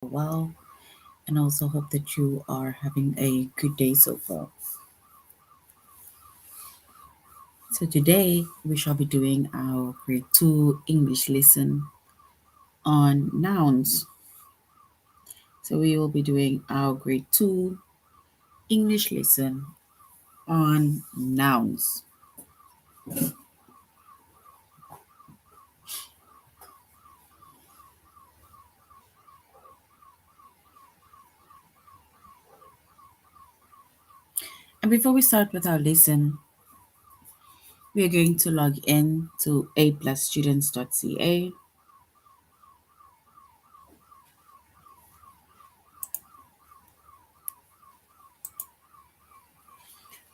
well, and also hope that you are having a good day so far. So, today we shall be doing our grade 2 English lesson on nouns. So, we will be doing our grade 2 English lesson on nouns. And before we start with our lesson, we are going to log in to aplusstudents.ca.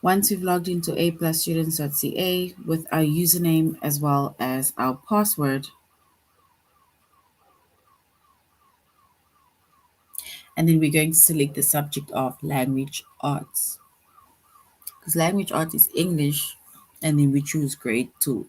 Once we've logged into aplusstudents.ca with our username as well as our password, and then we're going to select the subject of language arts, because language arts is English, and then we choose grade 2.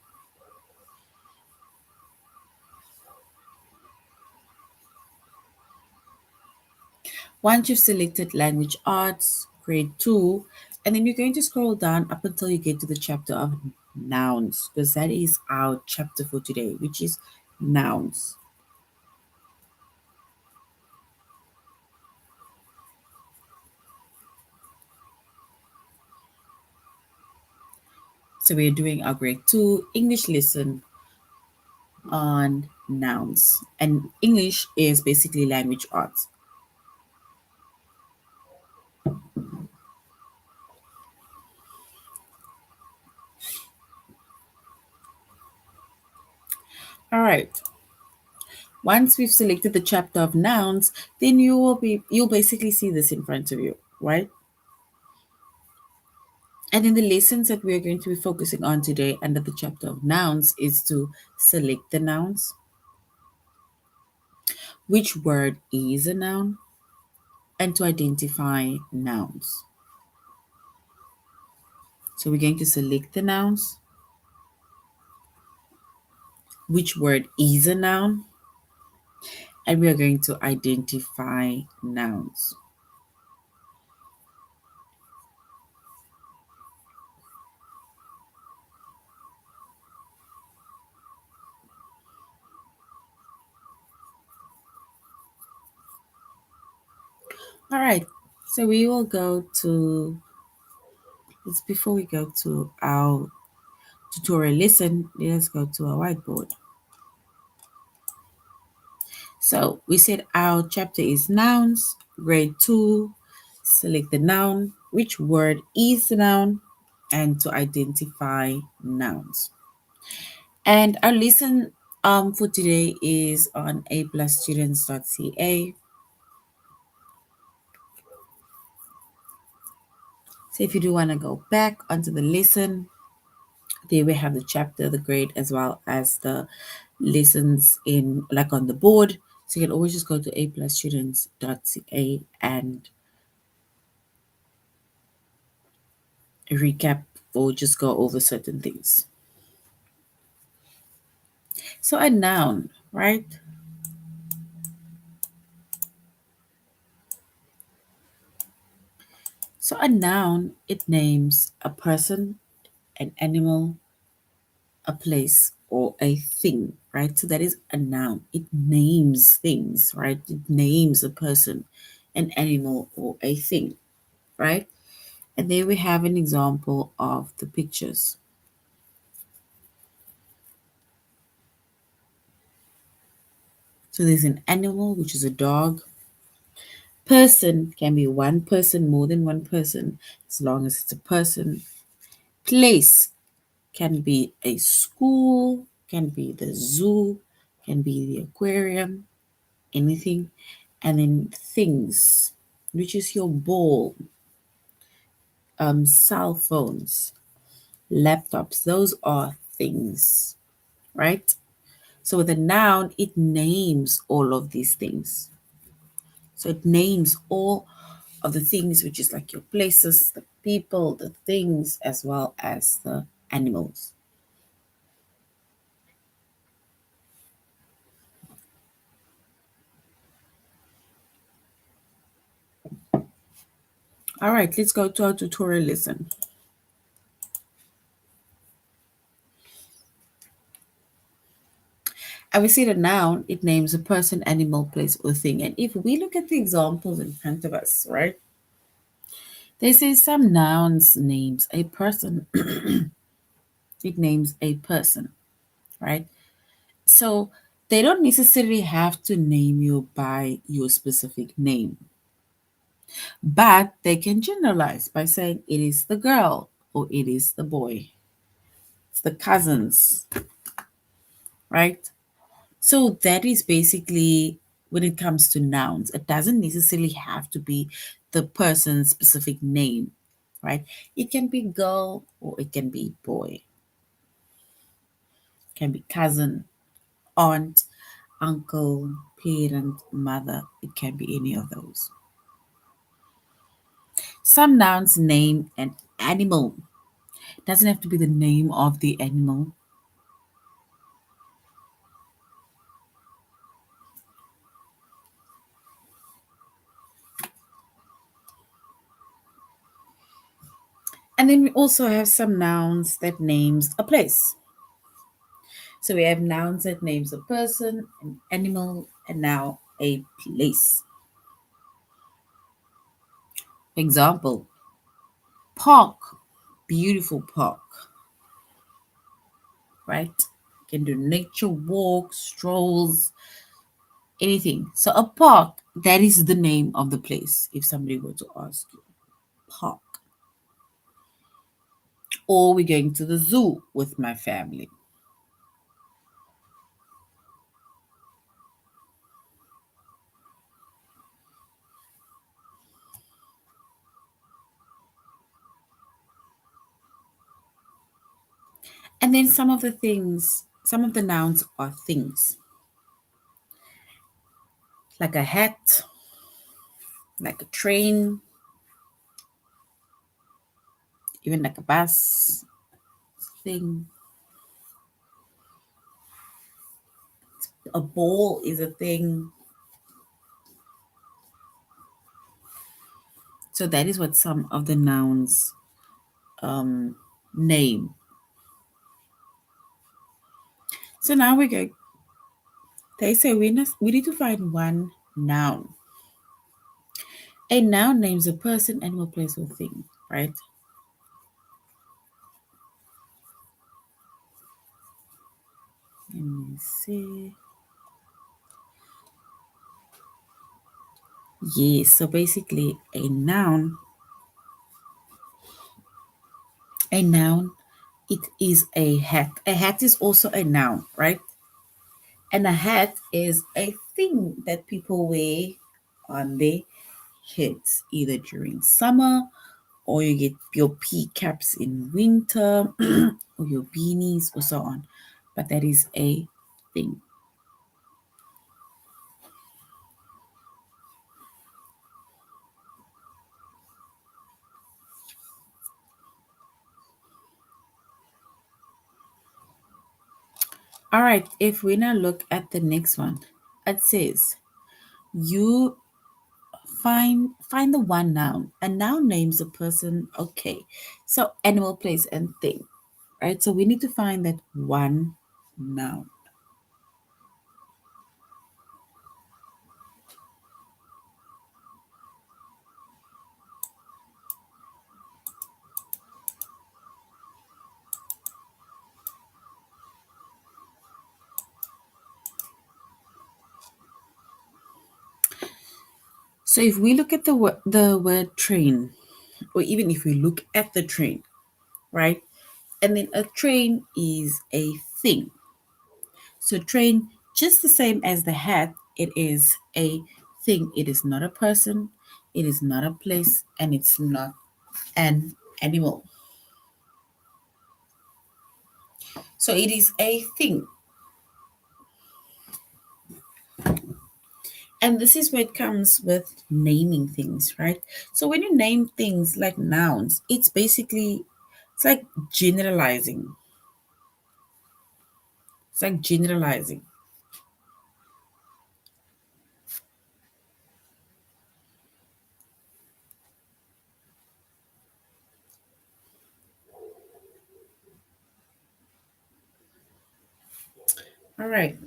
Once you've selected language arts, grade 2, and then you're going to scroll down up until you get to the chapter of nouns, because that is our chapter for today, which is nouns. So we're doing our grade 2 English lesson on nouns. And English is basically language arts. All right. Once we've selected the chapter of nouns, then you'll basically see this in front of you, right? And in the lessons that we're going to be focusing on today under the chapter of nouns is to select the nouns, which word is a noun, and to identify nouns. So we're going to select the nouns, which word is a noun, and we are going to identify nouns. All right, so we will go to, it's before we go to our tutorial lesson, let's go to our whiteboard. So we said our chapter is nouns, grade 2, select the noun, which word is the noun, and to identify nouns. And our lesson for today is on aplusstudents.ca. So if you do want to go back onto the lesson, there we have the chapter, the grade, as well as the lessons in like on the board. So you can always just go to aplusstudents.ca and recap or just go over certain things. So a noun, right? So a noun, it names a person, an animal, a place, or a thing, right? So that is a noun. It names things, right? It names a person, an animal, or a thing, right? And there we have an example of the pictures. So there's an animal, which is a dog. Person can be one person, more than one person, as long as it's a person. Place can be a school, can be the zoo, can be the aquarium, anything. And then things, which is your ball, cell phones, laptops, those are things, right? So with a noun, it names all of these things. So it names all of the things, which is like your places, the people, the things, as well as the animals. All right, let's go to our tutorial lesson. And we see the noun, it names a person, animal, place, or thing. And if we look at the examples in front of us, right, they say some nouns names a person. It names a person, right? So they don't necessarily have to name you by your specific name, but they can generalize by saying it is the girl or it is the boy. It's the cousins, right? So that is basically when it comes to nouns. It doesn't necessarily have to be the person's specific name, right? It can be girl or it can be boy. It can be cousin, aunt, uncle, parent, mother. It can be any of those. Some nouns name an animal. It doesn't have to be the name of the animal. And then we also have some nouns that names a place. So we have nouns that names a person, an animal, and now a place. Example, park, beautiful park, right? You can do nature walks, strolls, anything. So a park, that is the name of the place if somebody were to ask you. Park. Or we're going to the zoo with my family. And then some of the things, some of the nouns are things. Like a hat, like a train, even like a bus thing. A ball is a thing. So that is what some of the nouns name. So now we go. They say we need to find one noun. A noun names a person, animal, place, or thing, right? Let me see. Yes, so basically a noun, it is a hat. A hat is also a noun, right? And a hat is a thing that people wear on their heads, either during summer or you get your pea caps in winter or your beanies or so on. But that is a thing. All right, if we now look at the next one, it says you find the one noun. A noun names a person. Okay, so animal, place, and thing, right? So we need to find that one noun. So if we look at the word train, or even if we look at the train, right? And then a train is a thing. So train, just the same as the hat, it is a thing. It is not a person, it is not a place, and it's not an animal. So it is a thing. And this is where it comes with naming things, right? So when you name things like nouns, it's like generalizing. It's like generalizing. All right.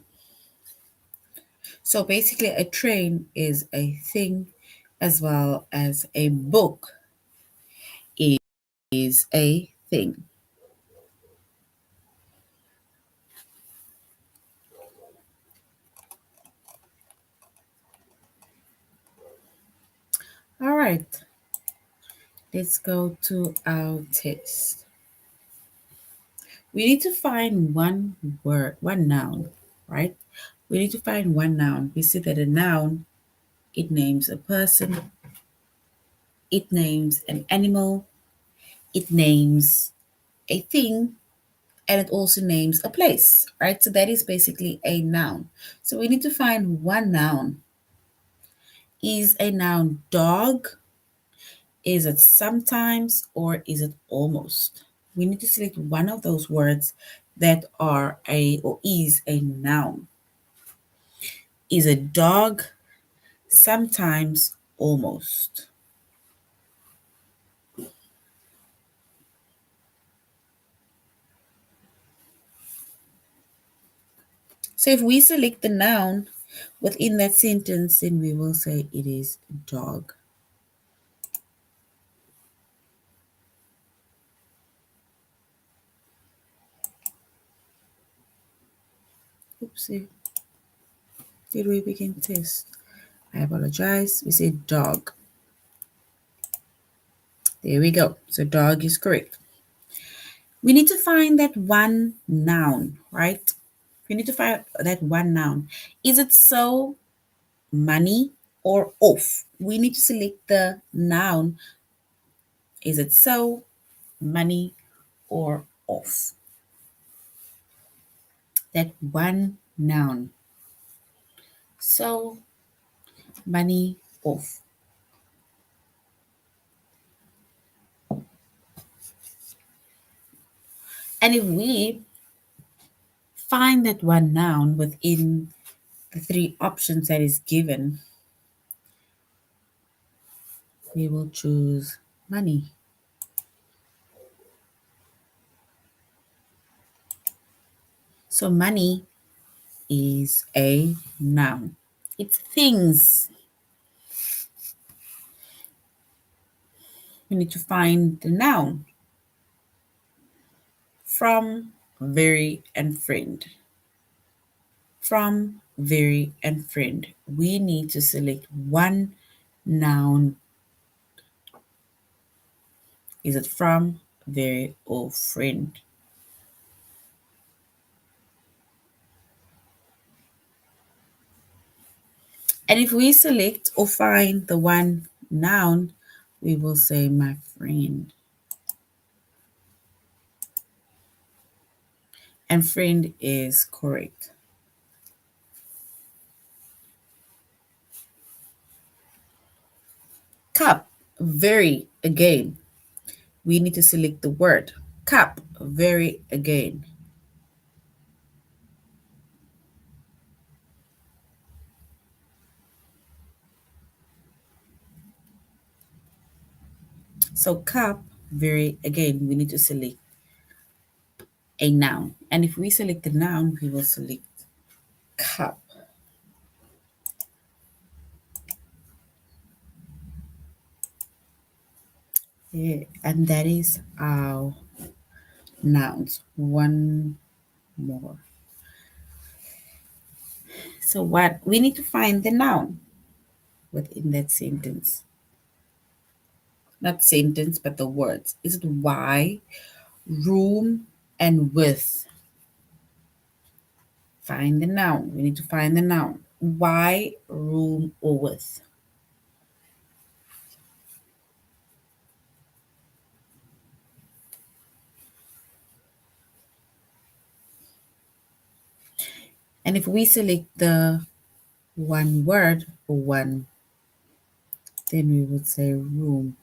So basically, a train is a thing as well as a book is a thing. All right. Let's go to our test. We need to find one word, one noun, right? We need to find one noun. We see that a noun, it names a person, it names an animal, it names a thing, and it also names a place, right? So that is basically a noun. So we need to find one noun. Is a noun dog? Is it sometimes or is it almost? We need to select one of those words that are a or is a noun. Is a dog? Sometimes, almost. So if we select the noun within that sentence, then we will say it is dog. Oopsie. Did we begin test? I apologize. We said dog. There we go. So dog is correct. We need to find that one noun, right? We need to find that one noun. Is it so, money, or off? We need to select the noun. Is it so, money, or off? That one noun. So, money, off. And if we find that one noun within the three options that is given, we will choose money. So money is a noun. It's things. We need to find the noun from, very, and friend. From, very, and friend. We need to select one noun. Is it from, very, or friend? And if we select or find the one noun, we will say my friend. And friend is correct. Cup, very, again. We need to select the word. Cup, very, again. So cup, very, again, we need to select a noun. And if we select the noun, we will select cup. Yeah, and that is our nouns. One more. So what we need to find the noun within that sentence. Not sentence, but the words. Is it why, room, and with? Find the noun. We need to find the noun. Why, room, or with? And if we select the one word or one, then we would say room.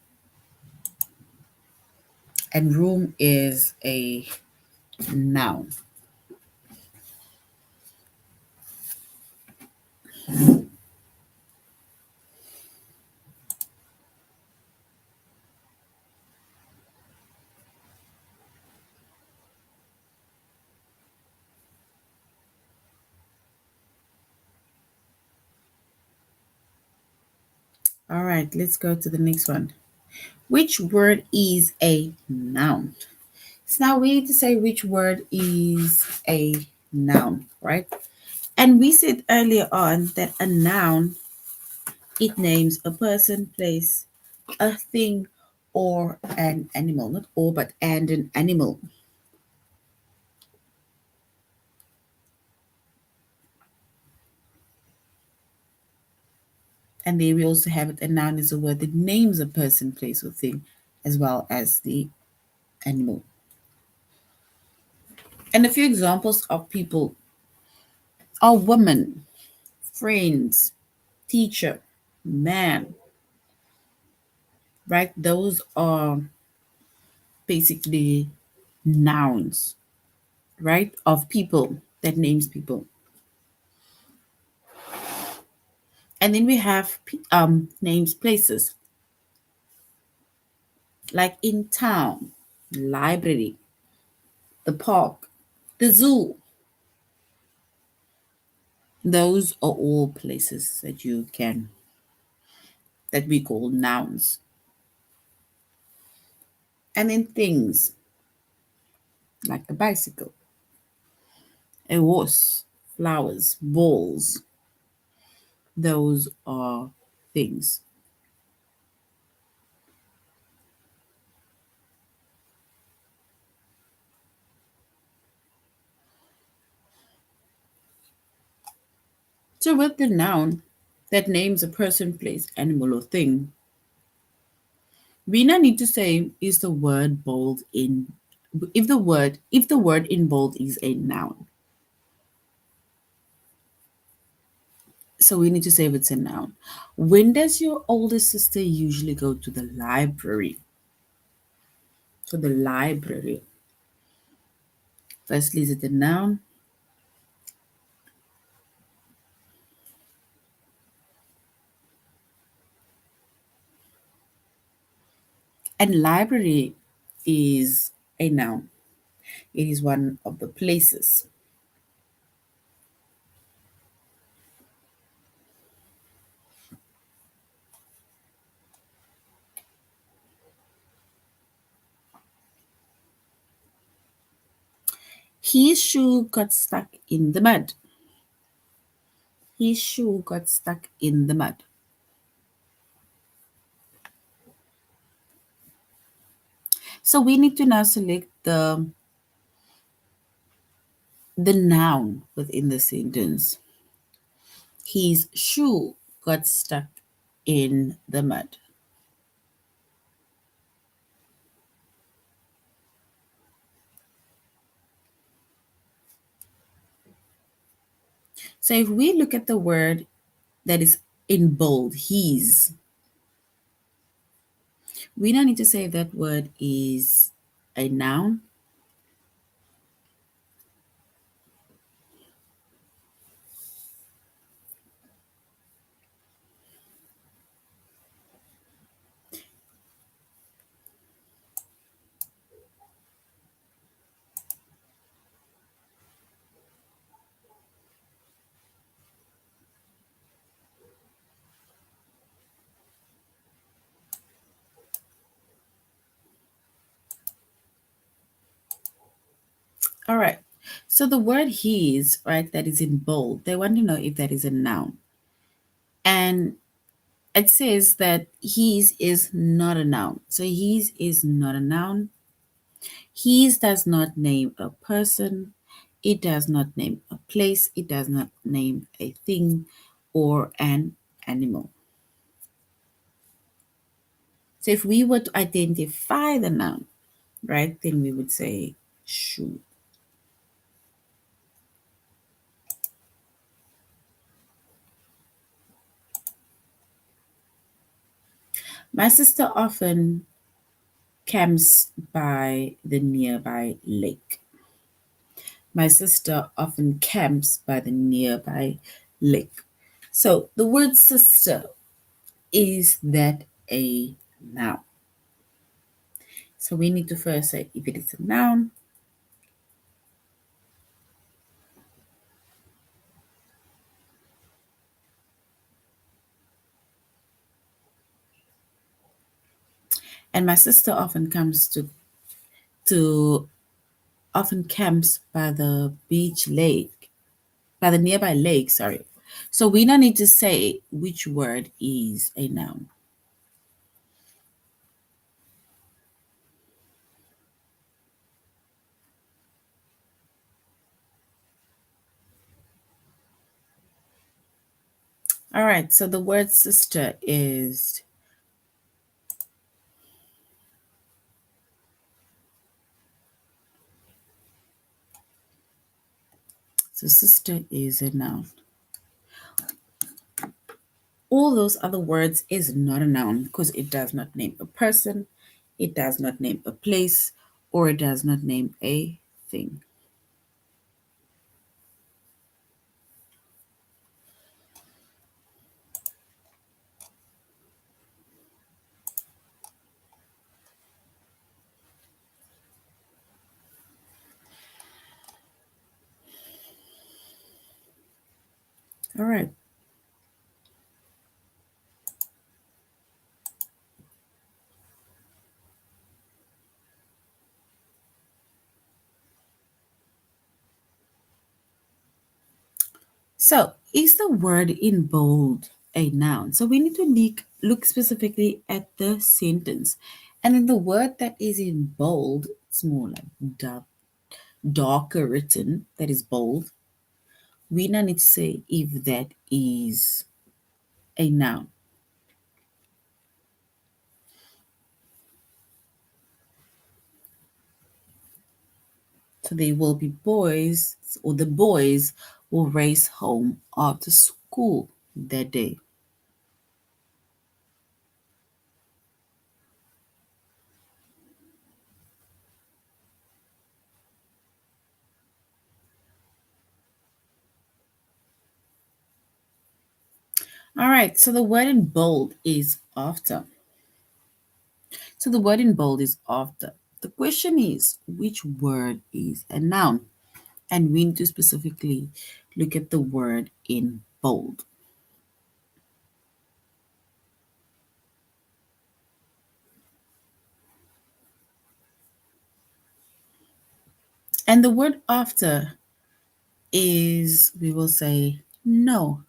And room is a noun. All right, let's go to the next one. Which word is a noun? So now we need to say which word is a noun, right? And we said earlier on that a noun, it names a person, place, a thing, or an animal. Not or, but and an animal. And there we also have it. A noun is a word that names a person, place, or thing, as well as the animal. And a few examples of people are woman, friends, teacher, man, right? Those are basically nouns, right? Of people that names people. And then we have names places, like in town, library, the park, the zoo. Those are all places that you can, that we call nouns. And then things, like a bicycle, a horse, flowers, balls. Those are things. So with the noun that names a person, place, animal, or thing, we now need to say is the word bold in, if the word in bold is a noun. So we need to say if it's a noun. When does your older sister usually go to the library? To the library. Firstly, is it a noun? And library is a noun. It is one of the places. His shoe got stuck in the mud. His shoe got stuck in the mud. So we need to now select the noun within the sentence. His shoe got stuck in the mud. So if we look at the word that is in bold, his, we now need to say that word is a noun. All right. So the word his, right, that is in bold, they want to know if that is a noun. And it says that his is not a noun. So his is not a noun. His does not name a person. It does not name a place. It does not name a thing or an animal. So if we were to identify the noun, right, then we would say shoe. My sister often camps by the nearby lake. My sister often camps by the nearby lake. So the word sister, is that a noun? So we need to first say if it is a noun. And my sister often comes to often camps by the beach lake, by the nearby lake, sorry. So we now need to say which word is a noun. All right, so the word sister is, so sister is a noun. All those other words is not a noun because it does not name a person, it does not name a place, or it does not name a thing. All right. So, is the word in bold a noun? So, we need to look specifically at the sentence. And then the word that is in bold, it's more like darker written, that is bold. We now need to say if that is a noun. So, they will be boys, or the boys will race home after school that day. All right, so the word in bold is after. So the word in bold is after. The question is, which word is a noun? And we need to specifically look at the word in bold. And the word after is, we will say, no.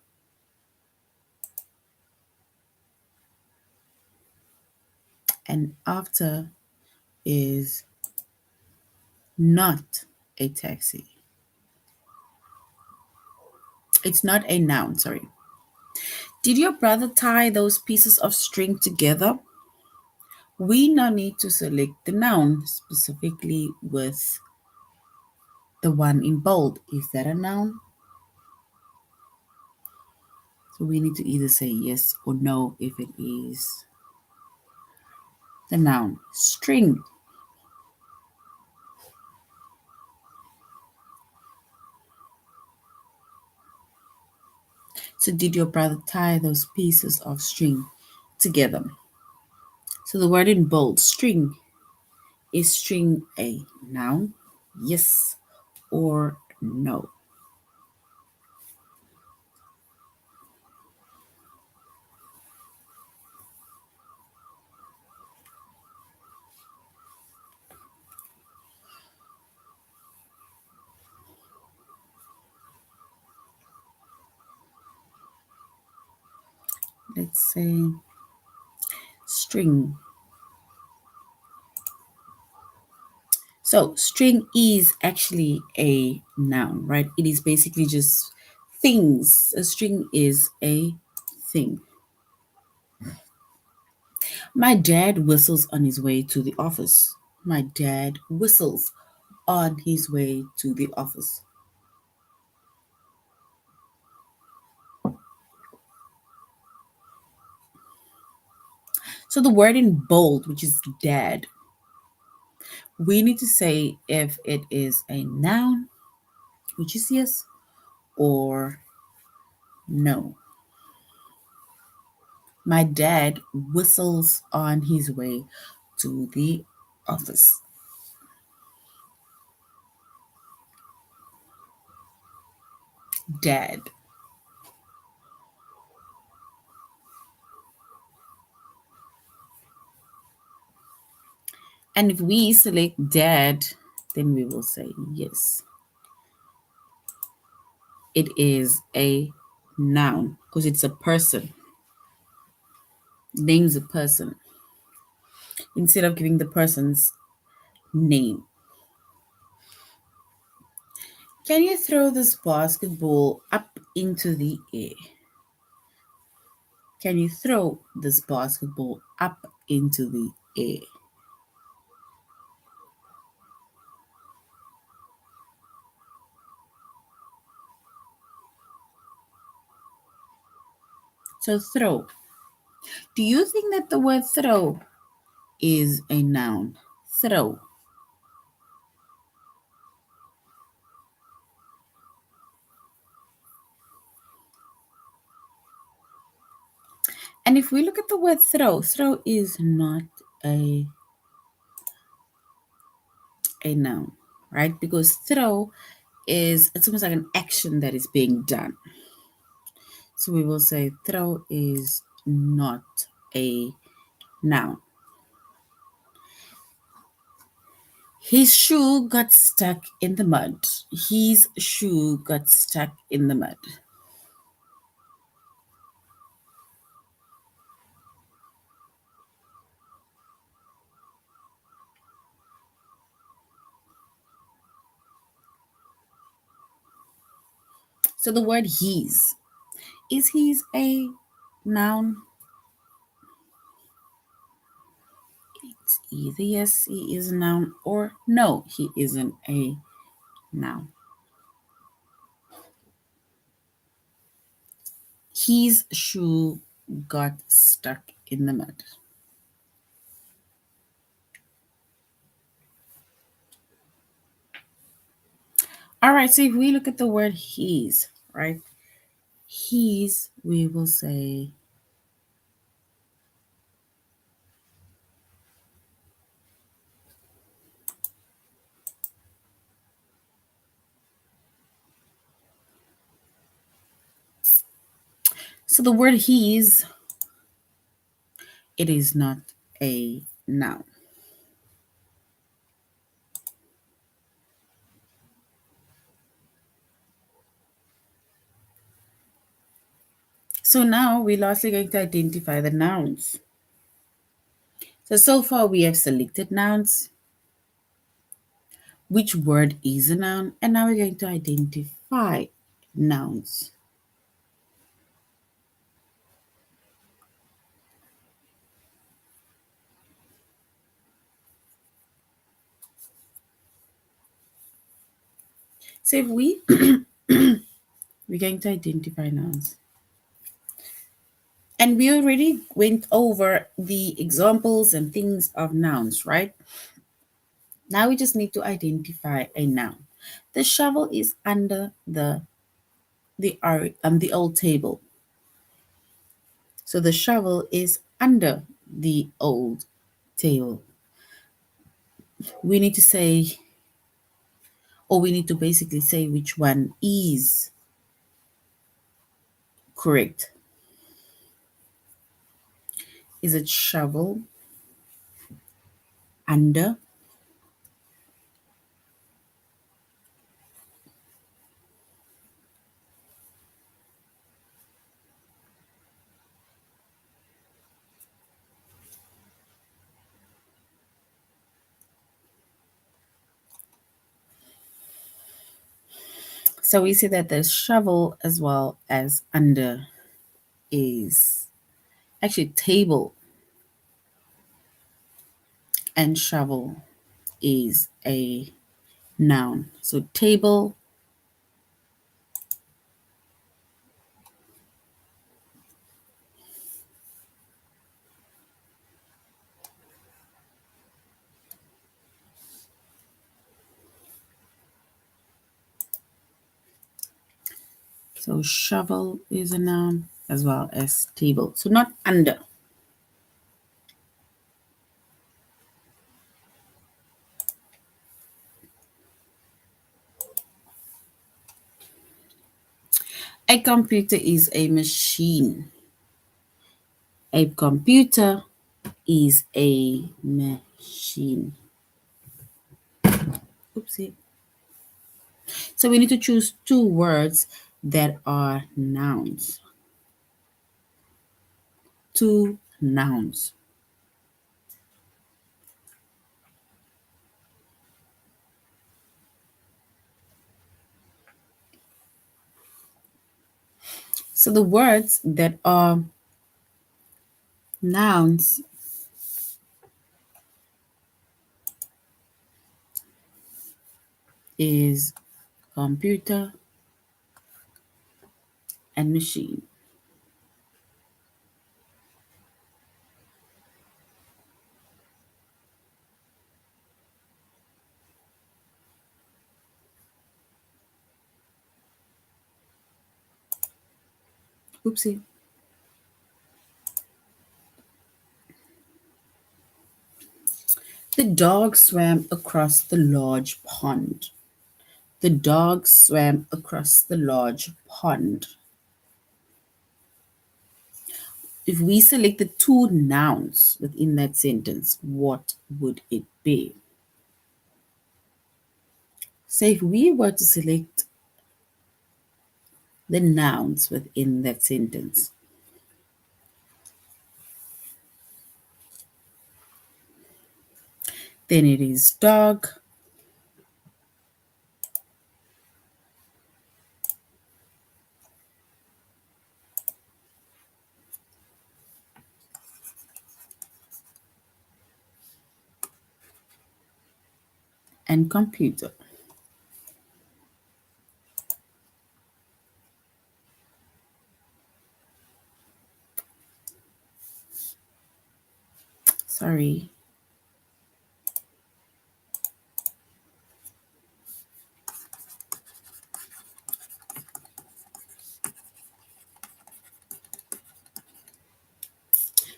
And after is not a taxi. It's not a noun, sorry. Did your brother tie those pieces of string together? We now need to select the noun specifically with the one in bold. Is that a noun? So we need to either say yes or no if it is the noun. String. So did your brother tie those pieces of string together? So the word in bold, string. Is string a noun? Yes or no? Let's say string. So string is actually a noun, right? It is basically just things. A string is a thing. My dad whistles on his way to the office. My dad whistles on his way to the office. So the word in bold, which is dad, we need to say if it is a noun, which is yes or no. My dad whistles on his way to the office. Dad. And if we select dad, then we will say yes. It is a noun because it's a person. Names a person instead of giving the person's name. Can you throw this basketball up into the air? Can you throw this basketball up into the air? So throw. Do you think that the word throw is a noun? Throw. And if we look at the word throw, throw is not a noun, right? Because throw is, it's almost like an action that is being done. So we will say throw is not a noun. His shoe got stuck in the mud. His shoe got stuck in the mud. So the word his, is his a noun? It's either yes, he is a noun, or no, he isn't a noun. His shoe got stuck in the mud. All right, so if we look at the word his, right? His, we will say, so the word his, it is not a noun. So now we're lastly going to identify the nouns. So far we have selected nouns, which word is a noun, and now we're going to identify nouns. So if we're going to identify nouns. And we already went over the examples and things of nouns, right? Now we just need to identify a noun. The shovel is under the old table. So the shovel is under the old table. We need to say, or we need to basically say which one is correct. Is it shovel under? So we see that the shovel as well as under is actually table, and shovel is a noun. So table, so shovel is a noun as well as table. So not under. A computer is a machine. A computer is a machine. Oopsie. So we need to choose two words that are nouns. Two nouns. So the words that are nouns is computer and machine. Oopsie. The dog swam across the large pond. The dog swam across the large pond. If we select the two nouns within that sentence, what would it be? So if we were to select the nouns within that sentence, then it is dog, and computer. Sorry.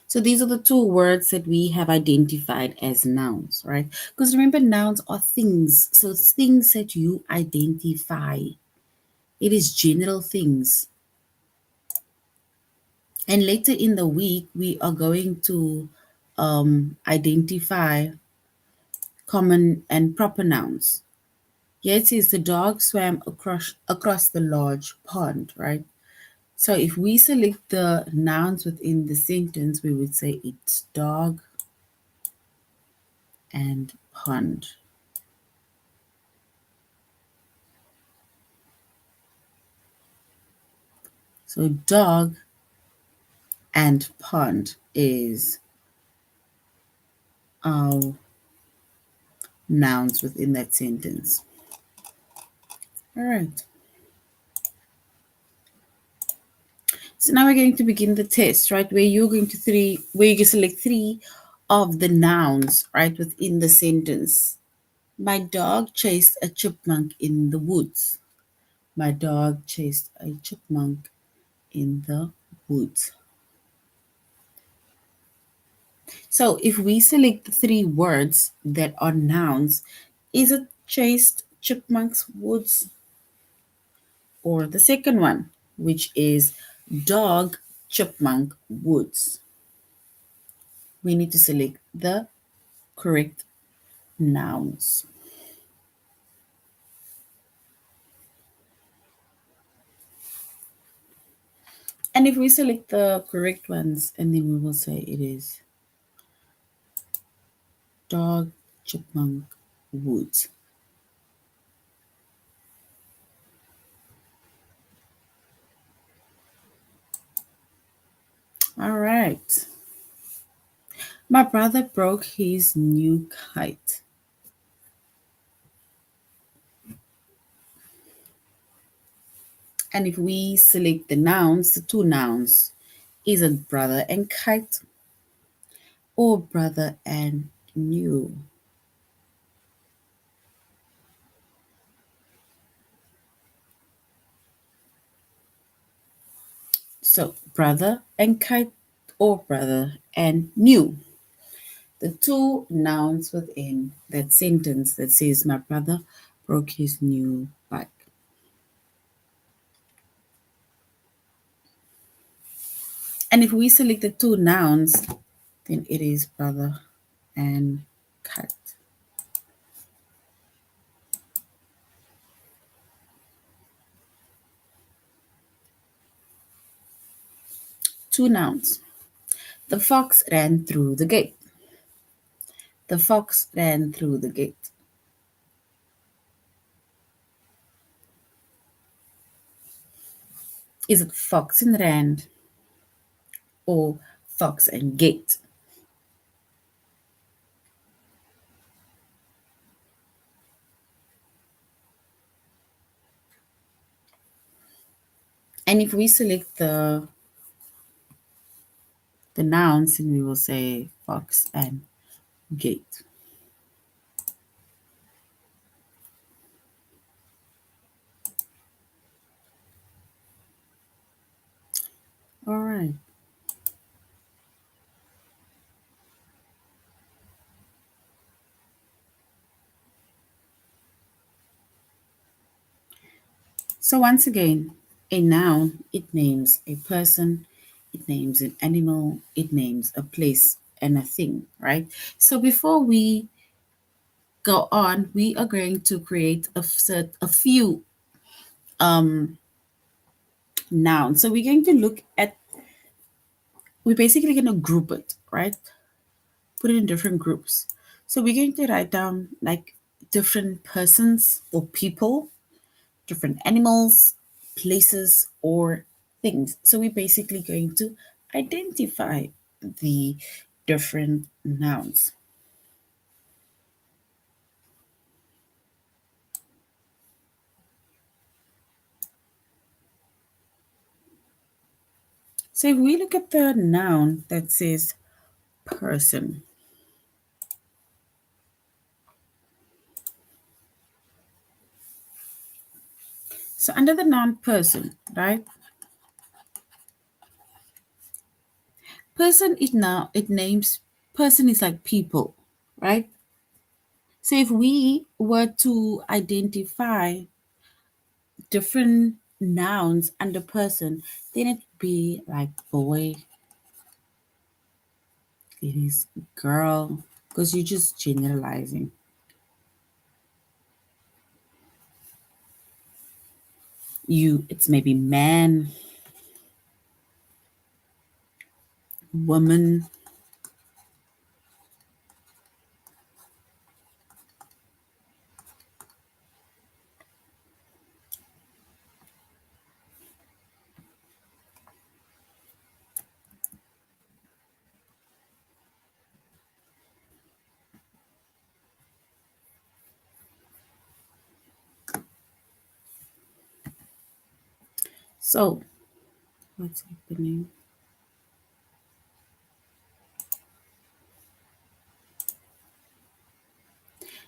So these are the two words that we have identified as nouns, right? Because remember, nouns are things. So it's things that you identify. It is general things. And later in the week, we are going to identify common and proper nouns. Here it says the dog swam across the large pond, right? So if we select the nouns within the sentence, we would say it's dog and pond. So dog and pond is our nouns within that sentence. All right. So now we're going to begin the test, right? Where you select three of the nouns, right, within the sentence. My dog chased a chipmunk in the woods. My dog chased a chipmunk in the woods. So if we select the three words that are nouns, is it chased chipmunk's woods? Or the second one, which is dog chipmunk woods? We need to select the correct nouns. And if we select the correct ones, and then we will say it is dog chipmunk woods. All right. My brother broke his new kite. And if we select the nouns, the two nouns, is it brother and kite or brother and new? So brother and kite or brother and new. The two nouns within that sentence that says my brother broke his new bike. And if we select the two nouns, then it is brother and kite. two nouns. The fox ran through the gate. The fox ran through the gate. Is it fox and ran or fox and gate? And if we select the nouns, then we will say fox and gate. All right. So once again, a noun, it names a person, it names an animal, it names a place and a thing, right? So before we go on, we are going to create a few nouns. So we're going to look at, we're basically going to group it, right? Put it in different groups. So we're going to write down like different persons or people, different animals, places, or things. So we're basically going to identify the different nouns. So if we look at the noun that says person, so under the noun person, right? Person it now it names person is like people, right? So if we were to identify different nouns under person, then it'd be like boy, it is girl, because you're just generalizing. It's maybe man, woman. So what's happening?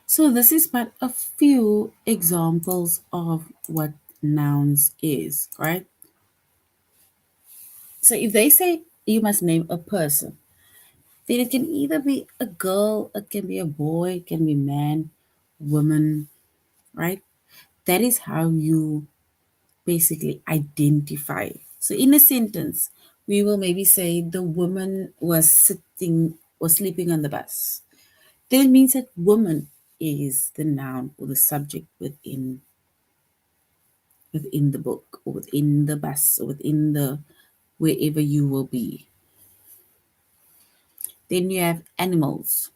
So this is but a few examples of what nouns is, right? So if they say you must name a person, then it can either be a girl, it can be a boy, it can be man, woman, right? That is how you basically identify. So in a sentence, we will maybe say the woman was sleeping on the bus. Then it means that woman is the noun or the subject within the book or within the bus or within the wherever you will be. Then you have animals.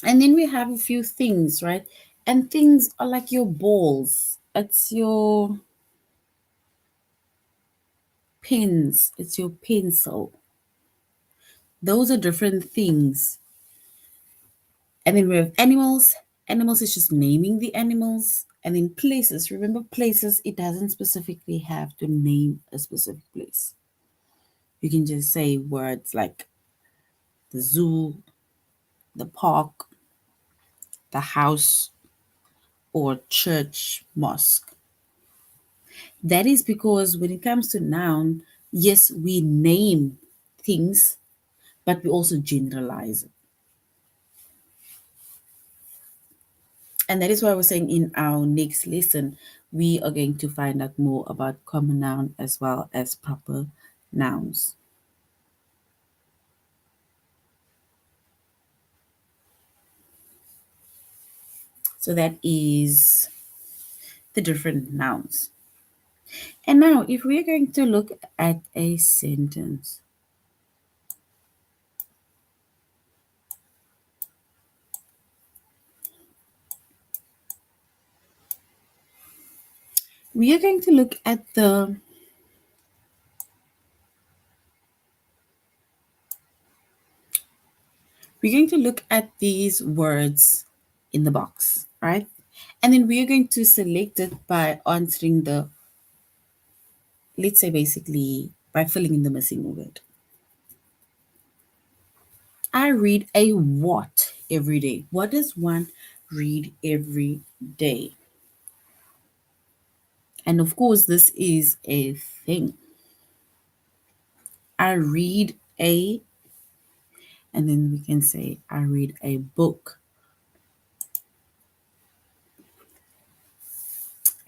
And then we have a few things, right? And things are like your balls. It's your pins. It's your pencil. Those are different things. And then we have animals. Animals is just naming the animals. And then places. Remember, places, it doesn't specifically have to name a specific place. You can just say words like the zoo, the park, the house, or church, mosque. That is because when it comes to noun, yes, we name things, but we also generalize it. And that is why we're saying in our next lesson, we are going to find out more about common noun as well as proper nouns. So that is the different nouns. And now, if we're going to look at a sentence, we are going to look at the we're going to look at these words in the box, right? And then we are going to select it by answering the, let's say basically by filling in the missing word. I read a what every day? What does one read every day? And of course, this is a thing. I read a, and then we can say, I read a book.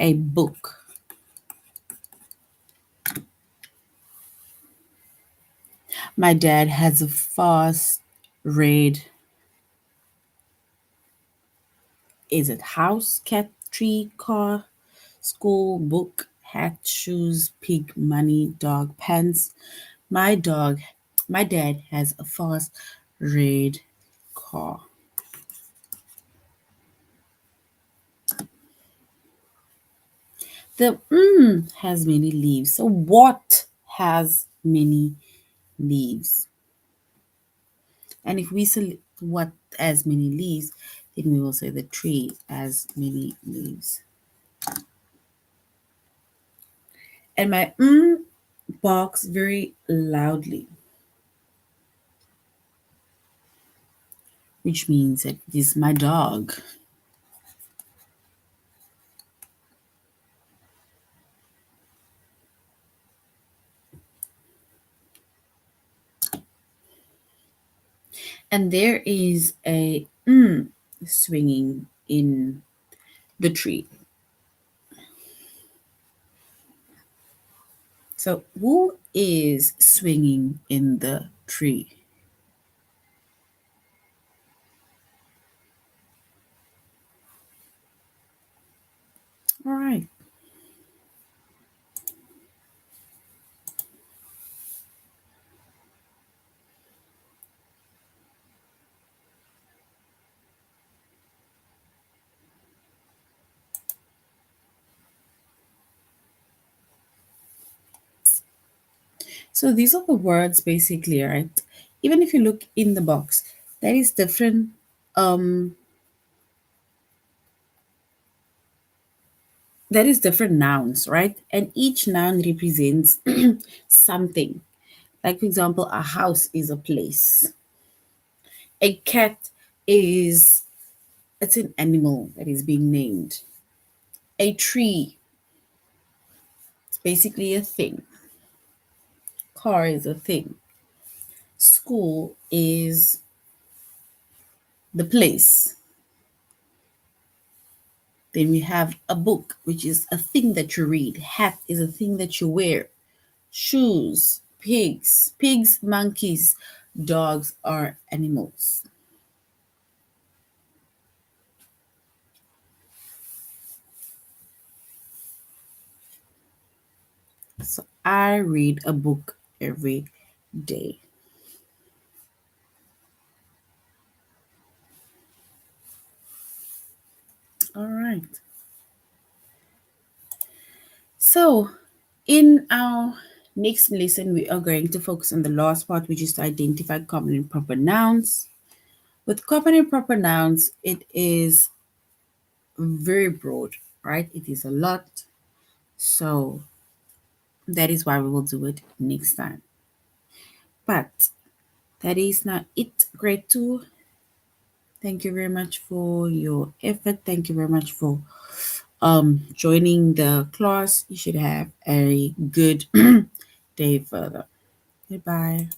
A book. My dad has a fast red. Is it house, cat, tree, car, school, book, hat, shoes, pig, money, dog, pants? My dog, my dad has a fast red car. The has many leaves. So what has many leaves? And if we select what has many leaves, then we will say the tree has many leaves. And my barks very loudly, which means that it is my dog. And there is a swinging in the tree. So who is swinging in the tree? All right. So these are the words basically, right? Even if you look in the box, that is different. Um, that is different nouns, right? And each noun represents something. Like for example, a house is a place. A cat is it's an animal that is being named. A tree, it's basically a thing. Car is a thing. School is the place. Then we have a book, which is a thing that you read. Hat is a thing that you wear. Shoes, pigs. Pigs, monkeys, dogs are animals. So I read a book every day. All right. So in our next lesson, we are going to focus on the last part, which is to identify common and proper nouns. With common and proper nouns, it is very broad, right? It is a lot. So that is why we will do it next time. But that is now it, grade 2. Thank you very much for your effort. Thank you very much for joining the class. You should have a good day further. Goodbye.